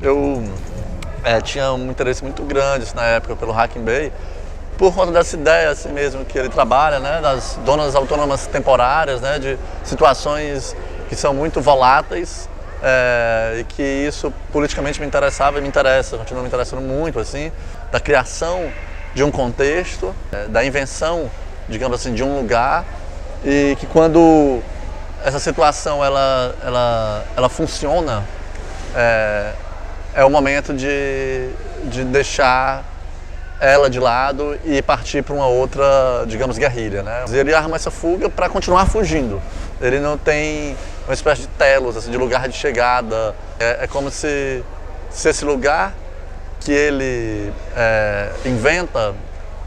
Eu tinha um interesse muito grande assim, na época pelo Hacking Bay, por conta dessa ideia assim mesmo que ele trabalha, né, das donas autônomas temporárias, né, de situações que são muito voláteis, e que isso politicamente me interessava e me interessa, continua me interessando muito, assim, da criação de um contexto, da invenção, digamos assim, de um lugar, e que quando essa situação ela funciona, é o momento de deixar ela de lado e partir para uma outra, digamos, guerrilha, né? Ele arma essa fuga para continuar fugindo. Ele não tem uma espécie de telos, assim, de lugar de chegada. É como se esse lugar que ele inventa,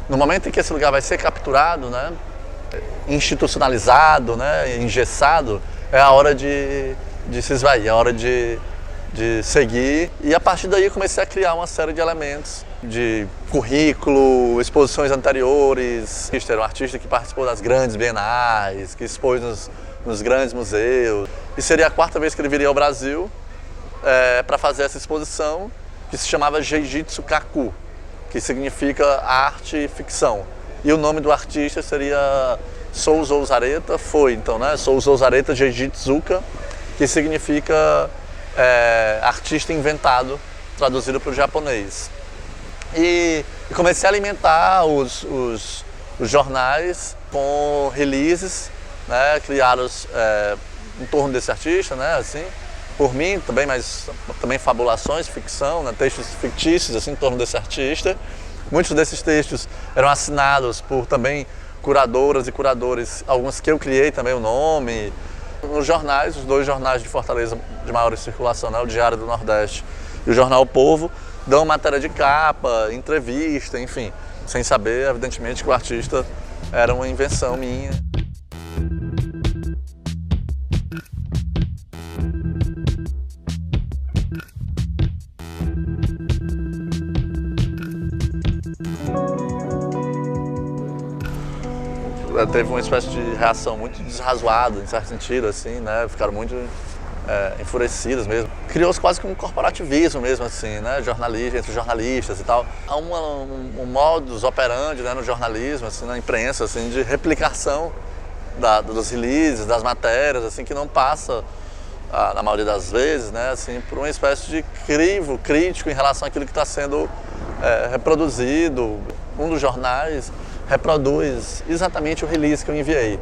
no momento em que esse lugar vai ser capturado, né, institucionalizado, né, engessado, é a hora de se esvair, é a hora de seguir. E a partir daí eu comecei a criar uma série de elementos de currículo, exposições anteriores. Era um artista que participou das grandes bienais, que expôs nos grandes museus. E seria a quarta vez que ele viria ao Brasil para fazer essa exposição, que se chamava Jeijitsu Kaku, que significa arte e ficção. E o nome do artista seria Souzou Zareta, então, né? Souzou Zareta Jeijitsuka, que significa artista inventado, traduzido para o japonês. E comecei a alimentar os jornais com releases, né, criados em torno desse artista, né, assim, por mim também, mas também fabulações, ficção, né, textos fictícios assim, em torno desse artista. Muitos desses textos eram assinados por também curadoras e curadores, alguns que eu criei também o nome. Nos jornais, os dois jornais de Fortaleza de maior circulação, né, o Diário do Nordeste e o Jornal O Povo, dão matéria de capa, entrevista, enfim, sem saber, evidentemente, que o artista era uma invenção minha. Teve uma espécie de reação muito desrazoada, em certo sentido, assim, né? Ficaram muito enfurecidos mesmo. Criou-se quase que um corporativismo mesmo, assim, né? Entre jornalistas e tal. Há um modus operandi, né, no jornalismo, assim, na imprensa, assim, de replicação dos releases, das matérias, assim, que não passa, na maioria das vezes, né, assim, por uma espécie de crivo crítico em relação àquilo que está sendo reproduzido. Um dos jornais reproduz exatamente o release que eu enviei.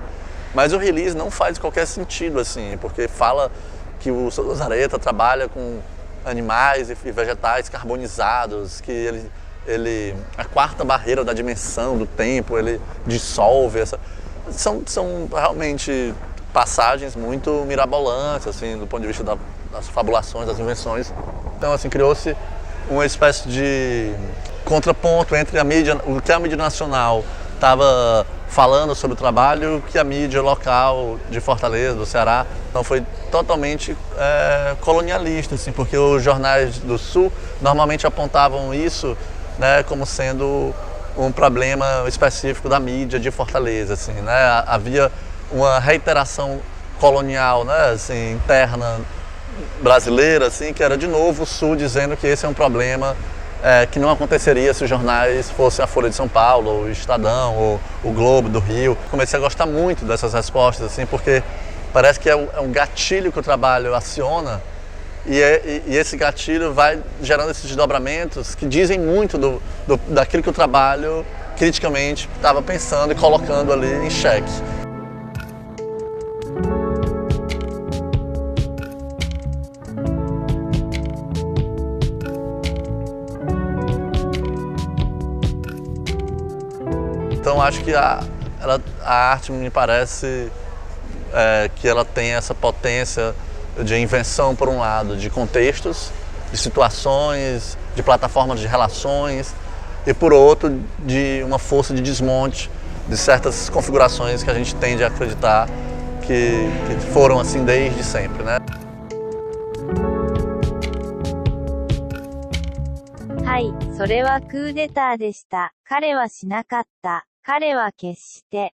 Mas o release não faz qualquer sentido, assim, porque fala que o Souzou Zareta trabalha com animais e vegetais carbonizados, que a quarta barreira da dimensão do tempo, ele dissolve. São realmente passagens muito mirabolantes, assim, do ponto de vista das fabulações, das invenções. Então, assim, criou-se uma espécie de contraponto entre o que a mídia nacional estava falando sobre o trabalho, que a mídia local de Fortaleza, do Ceará, então foi totalmente colonialista, assim, porque os jornais do Sul normalmente apontavam isso, né, como sendo um problema específico da mídia de Fortaleza, assim, né? Havia uma reiteração colonial, né, assim, interna brasileira, assim, que era de novo o Sul dizendo que esse é um problema que não aconteceria se os jornais fossem a Folha de São Paulo, ou o Estadão, ou o Globo do Rio. Comecei a gostar muito dessas respostas, assim, porque parece que é um gatilho que o trabalho aciona, e esse gatilho vai gerando esses desdobramentos que dizem muito daquilo que o trabalho criticamente estava pensando e colocando ali em xeque. Então acho que a arte me parece que ela tem essa potência de invenção, por um lado, de contextos, de situações, de plataformas de relações, e por outro, de uma força de desmonte de certas configurações que a gente tende a acreditar que foram assim desde sempre, né? はい、それはクーデターでした。彼はしなかった。彼は決して